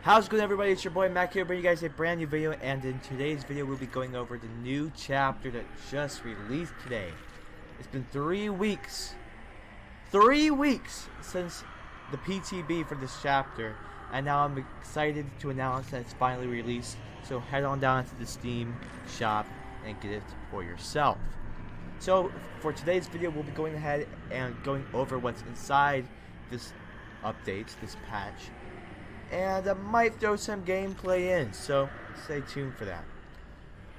How's it going, everybody? It's your boy Mac here, bringing you guys a brand new video, and in today's video we'll be going over the new chapter that just released today. It's been 3 weeks since the PTB for this chapter, and now I'm excited to announce that it's finally released. So head on down to the Steam shop and get it for yourself. So for today's video we'll be going ahead and going over what's inside this update, this patch. And I might throw some gameplay in, so stay tuned for that.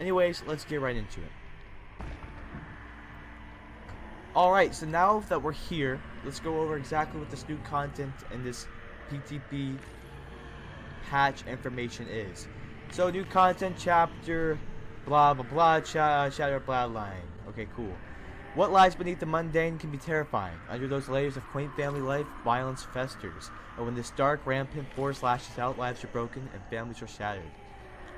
Anyways, let's get right into it. Alright, so now that we're here, let's go over exactly what this new content and this PTB patch information is. So, new content, chapter, blah blah blah, Shadow Bloodline. Okay, cool. What lies beneath the mundane can be terrifying. Under those layers of quaint family life, violence festers. And when this dark, rampant force lashes out, lives are broken and families are shattered.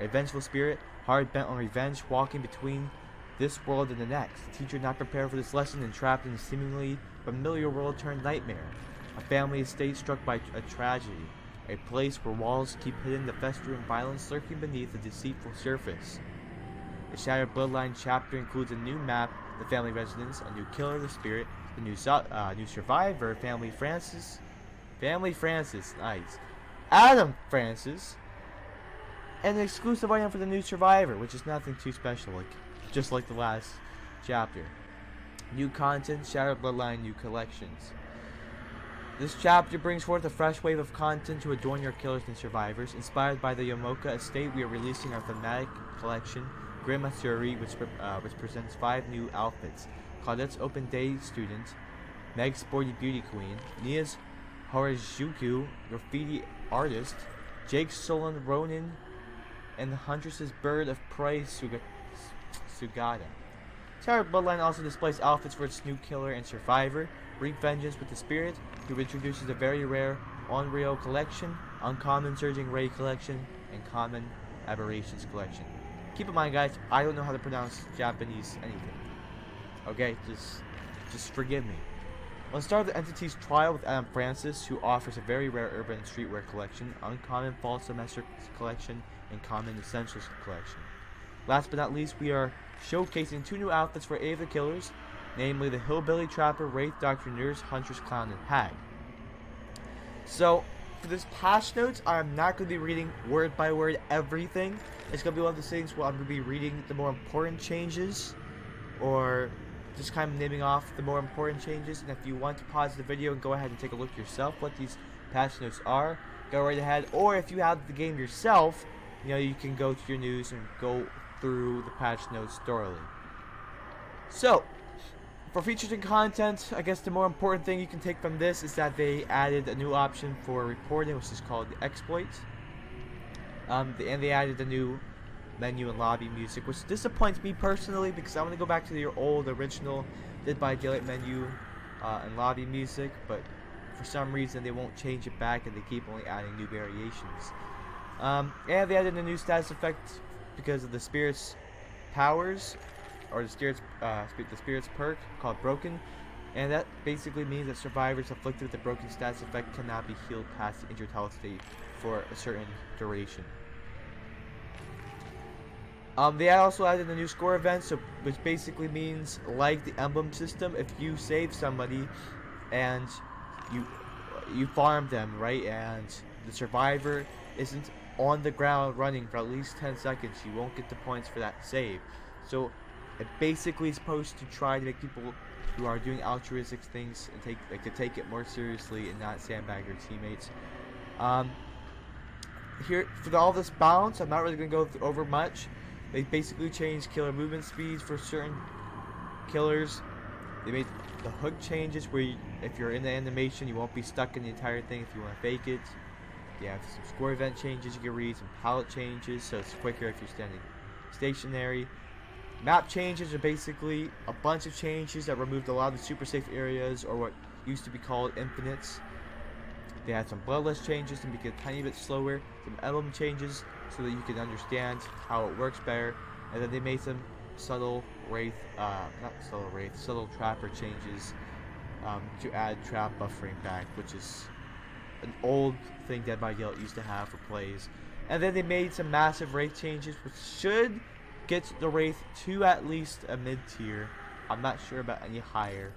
A vengeful spirit, hard bent on revenge, walking between this world and the next. A teacher not prepared for this lesson and trapped in a seemingly familiar world turned nightmare. A family estate struck by a tragedy. A place where walls keep hidden the festering violence lurking beneath a deceitful surface. The Shattered Bloodline chapter includes a new map, the family residence, a new killer, the spirit, the new survivor, Family Francis, nice, Adam Francis, and an exclusive item for the new survivor, which is nothing too special, just like the last chapter. New content, Shattered Bloodline, new collections. This chapter brings forth a fresh wave of content to adorn your killers and survivors. Inspired by the Yomoka estate, we are releasing our thematic collection, Grim Matsuri, which presents 5 new outfits: Claudette's Open Day Student, Meg's Sporty Beauty Queen, Nia's Harajuku Graffiti Artist, Jake's Solon Ronin, and the Huntress's Bird of Prey Sugata. Shattered Bloodline also displays outfits for its new killer and survivor, Wreak Vengeance with the Spirit, who introduces a very rare Onryo collection, Uncommon Surging Ray collection, and Common Aberrations collection. Keep in mind, guys, I don't know how to pronounce Japanese anything. Okay, just forgive me. Let's start the entity's trial with Adam Francis, who offers a very rare urban streetwear collection, Uncommon Fall Semester collection, and Common Essentials collection. Last but not least, we are showcasing 2 new outfits for 8 of the killers, namely the Hillbilly Trapper, Wraith, Dr. Nurse, Huntress, Clown, and Hag. So, for this patch notes, I'm not going to be reading word by word everything. It's going to be one of those things where I'm going to be reading the more important changes, or just kind of naming off the more important changes. And if you want to pause the video and go ahead and take a look yourself what these patch notes are, go right ahead. Or if you have the game yourself, you can go to your news and go through the patch notes thoroughly. So, for features and content, I guess the more important thing you can take from this is that they added a new option for reporting, which is called the exploit. And they added a new menu and lobby music, which disappoints me personally because I want to go back to the old original Dead by Daylight menu and lobby music, but for some reason they won't change it back and they keep only adding new variations. And they added a new status effect because of the spirit's powers, or the spirit's perk called Broken, and that basically means that survivors afflicted with the broken status effect cannot be healed past the injured health state for a certain duration. They also added a new score event, which basically means, like the emblem system, if you save somebody and you farm them, right, and the survivor isn't on the ground running for at least 10 seconds, you won't get the points for that save. So It basically is supposed to try to make people who are doing altruistic things and take it more seriously and not sandbag their teammates. Here for all this balance, I'm not really gonna go over much. They basically changed killer movement speeds for certain killers. They made the hook changes where if you're in the animation, you won't be stuck in the entire thing if you want to fake it. You have some score event changes you can read, some palette changes, so it's quicker if you're standing stationary. Map changes are basically a bunch of changes that removed a lot of the super safe areas, or what used to be called infinites. They had some bloodless changes to make it a tiny bit slower, some emblem changes so that you can understand how it works better, and then they made some subtle trapper changes to add trap buffering back, which is an old thing Dead by Daylight used to have for plays. And then they made some massive Wraith changes, which should get the Wraith to at least a mid-tier. I'm not sure about any higher,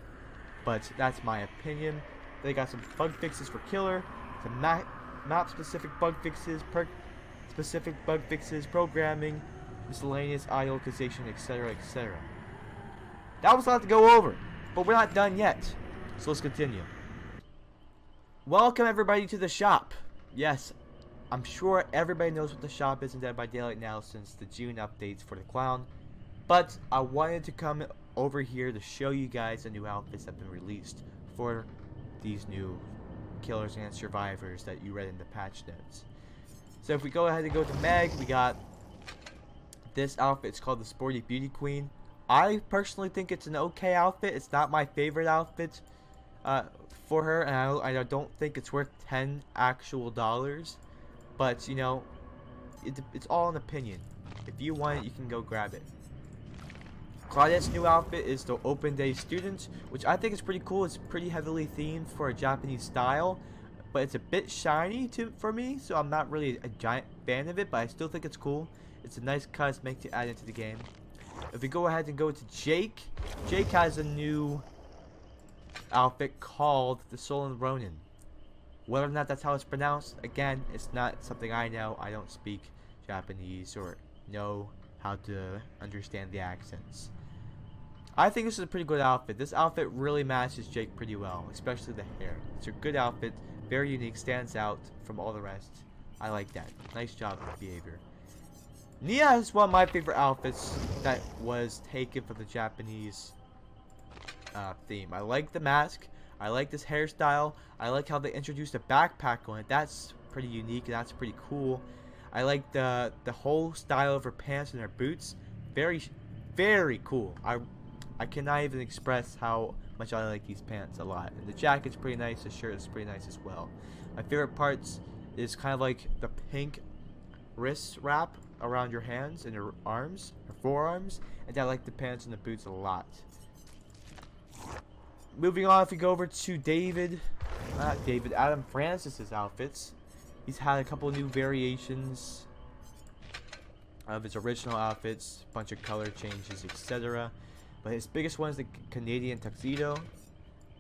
but that's my opinion. They got some bug fixes for killer, some map-specific bug fixes, perk-specific bug fixes, programming, miscellaneous eye localization, etc., etc. That was a lot to go over, but we're not done yet, so let's continue. Welcome everybody to the shop. Yes, I'm sure everybody knows what the shop is in Dead by Daylight now since the June updates for the clown, but I wanted to come over here to show you guys the new outfits that have been released for these new killers and survivors that you read in the patch notes. So if we go ahead and go to Meg, we got this outfit. It's called the Sporty Beauty Queen. I personally think it's an okay outfit. It's not my favorite outfit for her, and I don't think it's worth 10 actual dollars. But you know, it's all an opinion. If you want it, you can go grab it. Claudette's new outfit is the Open Day Student, which I think is pretty cool. It's pretty heavily themed for a Japanese style, but it's a bit shiny for me, so I'm not really a giant fan of it, but I still think it's cool. It's a nice cosmetic to add into the game. If we go ahead and go to Jake, Jake has a new outfit called the Sullen Ronin. Whether or not that's how it's pronounced, again, it's not something I know. I don't speak Japanese or know how to understand the accents. I think this is a pretty good outfit. This outfit really matches Jake pretty well, especially the hair. It's a good outfit, very unique, stands out from all the rest. I like that. Nice job with behavior. Nia is one of my favorite outfits that was taken from the Japanese theme. I like the mask. I like this hairstyle. I like how they introduced a backpack on it. That's pretty unique and that's pretty cool. I like the whole style of her pants and her boots. Very, very cool. I cannot even express how much I like these pants a lot. And the jacket's pretty nice. The shirt is pretty nice as well. My favorite parts is kind of like the pink wrist wrap around your hands and your arms, your forearms. And I like the pants and the boots a lot. Moving on, if we go over to Adam Francis's outfits. He's had a couple new variations of his original outfits, a bunch of color changes, etc. But his biggest one is the Canadian tuxedo,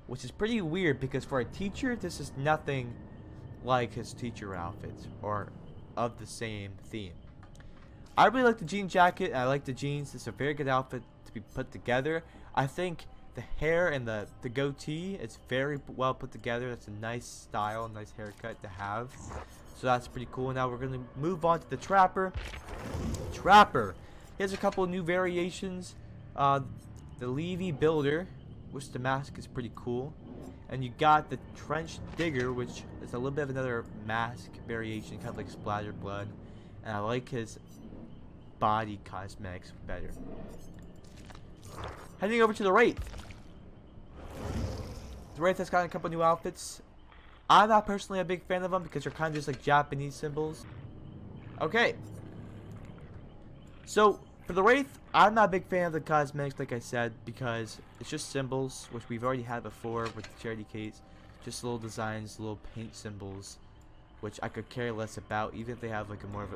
which is pretty weird because for a teacher, this is nothing like his teacher outfit or of the same theme. I really like the jean jacket, and I like the jeans. It's a very good outfit to be put together. I think the hair and the goatee is very well put together. It's a nice style, nice haircut to have. So that's pretty cool. Now we're going to move on to the Trapper. Trapper. He has a couple of new variations. The Levy Builder, which the mask is pretty cool. And you got the Trench Digger, which is a little bit of another mask variation, kind of like splattered blood. And I like his body cosmetics better. Heading over to the Wraith. The Wraith has gotten a couple new outfits. I'm not personally a big fan of them because they're kind of just like Japanese symbols. Okay. So, for the Wraith, I'm not a big fan of the cosmetics, like I said, because it's just symbols, which we've already had before with the charity case. Just little designs, little paint symbols, which I could care less about, even if they have like a more of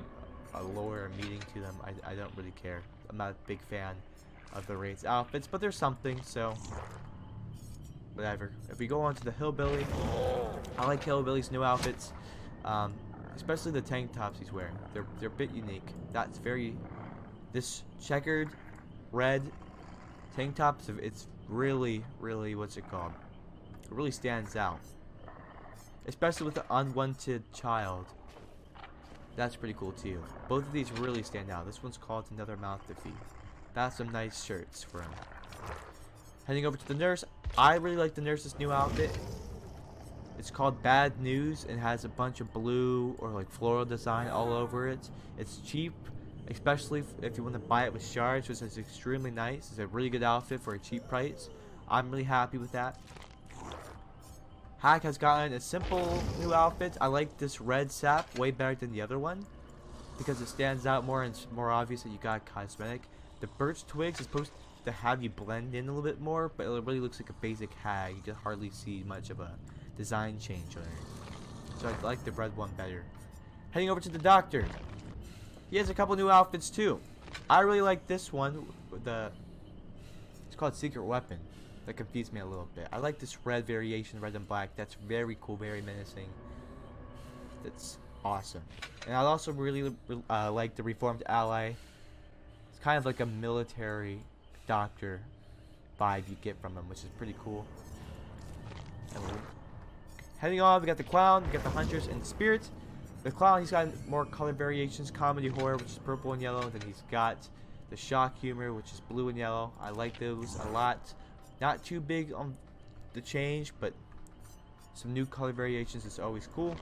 a lower meaning to them. I don't really care. I'm not a big fan of the Wraith's outfits, but there's something, so whatever. If we go on to the Hillbilly, I like Hillbilly's new outfits, especially the tank tops he's wearing. They're a bit unique. That's very, this checkered red Tank tops, it's really, what's it called? It really stands out. Especially with the unwanted child. That's pretty cool too. Both of these really stand out. This one's called Another Mouth to Feed. That's some nice shirts for him. Heading over to the nurse. I really like the nurse's new outfit. It's called Bad News and has a bunch of blue or like floral design all over it. It's cheap, especially if you want to buy it with shards, which is extremely nice. It's a really good outfit for a cheap price. I'm really happy with that. Hack has gotten a simple new outfit. I like this red sap way better than the other one because it stands out more and it's more obvious that you got cosmetic. The birch twigs is supposed to have you blend in a little bit more, but it really looks like a basic hag. You can hardly see much of a design change on it. So I like the red one better. Heading over to the doctor. He has a couple new outfits too. I really like this one. It's called Secret Weapon. That confused me a little bit. I like this red variation, red and black. That's very cool, very menacing. That's awesome. And I also really like the Reformed Ally. It's kind of like a military doctor vibe you get from him, which is pretty cool. Heading on, we got the clown, we got the hunters and spirits. The clown, he's got more color variations, comedy horror, which is purple and yellow. Then he's got the shock humor, which is blue and yellow. I like those a lot. Not too big on the change, but some new color variations is always cool.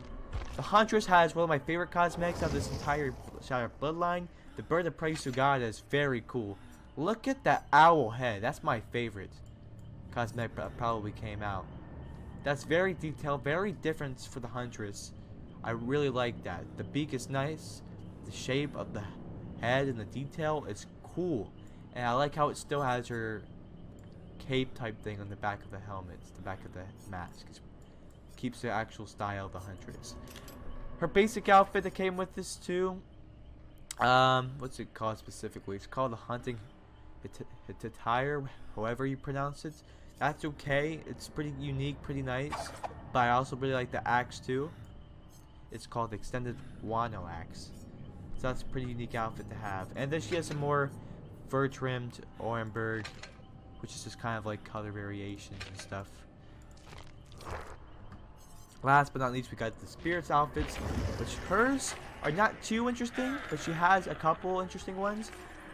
The huntress has one of my favorite cosmetics out of this entire Shadow Bloodline. The bird of prey Sugata is very cool. Look at that owl head. That's my favorite cosmetic that probably came out. That's very detailed, very different for the huntress. I really like that. The beak is nice. The shape of the head and the detail is cool. And I like how it still has her cape type thing on the back of the helmet, the back of the mask. It keeps the actual style of the huntress. Her basic outfit that came with this too. What's it called specifically? It's called the hunting attire, however you pronounce it. That's okay. It's pretty unique, pretty nice. But I also really like the axe too. It's called the Extended Wano Axe. So that's a pretty unique outfit to have. And then she has some more fur trimmed Orenburg, which is just kind of like color variations and stuff. Last but not least, we got the spirits outfits, which hers are not too interesting, but she has a couple interesting ones.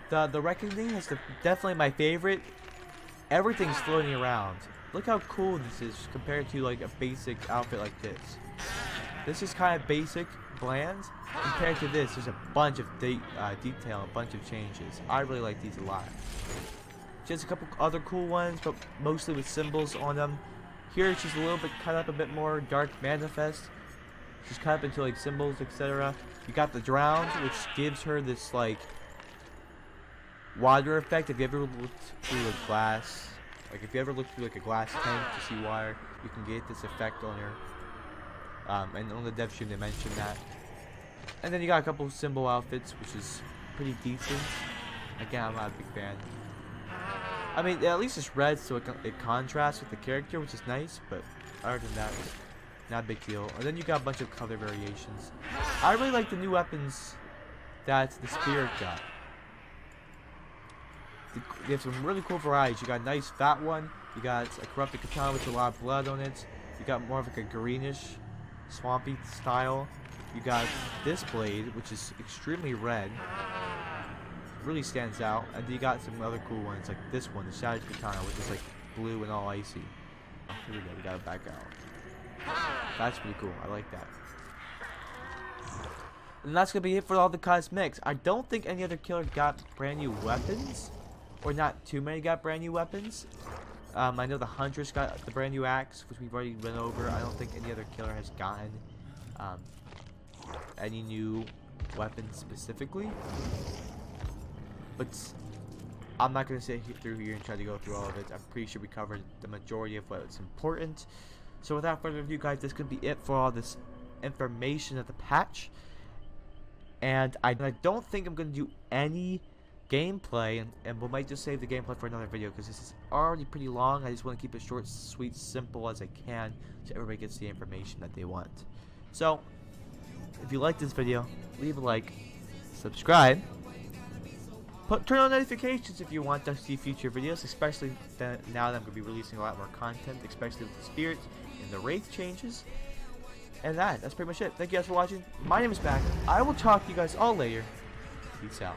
The reckoning is definitely my favorite. Everything's floating around. Look how cool this is compared to like a basic outfit like this. This is kind of basic, bland. Compared to this, there's a bunch of detail, a bunch of changes. I really like these a lot. Just a couple other cool ones, but mostly with symbols on them. Here, she's a little bit cut up a bit more dark manifest. She's cut up into like symbols, etc. You got the drowned, which gives her this like water effect. If you ever looked through a glass, like if you ever looked through like a glass tank to see water, you can get this effect on her. And on the dev stream they mentioned that. And then you got a couple of symbol outfits, which is pretty decent. Again, I'm not a big fan. I mean, at least it's red, so it contrasts with the character, which is nice. But other than that, not a big deal. And then you got a bunch of color variations. I really like the new weapons that the spirit got. They have some really cool varieties. You got a nice fat one. You got a corrupted katana with a lot of blood on it. You got more of like a greenish, swampy style. You got this blade, which is extremely red. Really stands out. And you got some other cool ones, like this one, the Shattered Katana, which is like blue and all icy. Oh, here we go. We got it back out. That's pretty cool. I like that. And that's gonna be it for all the cosmetics. I don't think any other killer got brand new weapons, or not too many got brand new weapons. I know the Huntress got the brand new axe, which we've already went over. I don't think any other killer has gotten any new weapons specifically. But I'm not going to sit through here and try to go through all of it. I'm pretty sure we covered the majority of what's important. So without further ado, guys, this could be it for all this information of the patch. And I don't think I'm going to do any gameplay, and we might just save the gameplay for another video because this is already pretty long. I just want to keep it short, sweet, simple as I can so everybody gets the information that they want. So if you like this video, leave a like, subscribe, turn on notifications if you want to see future videos, especially now that I'm going to be releasing a lot more content, especially with the spirits and the wraith changes. And that's pretty much it. Thank you guys for watching. My name is Mac. I will talk to you guys all later. Peace out.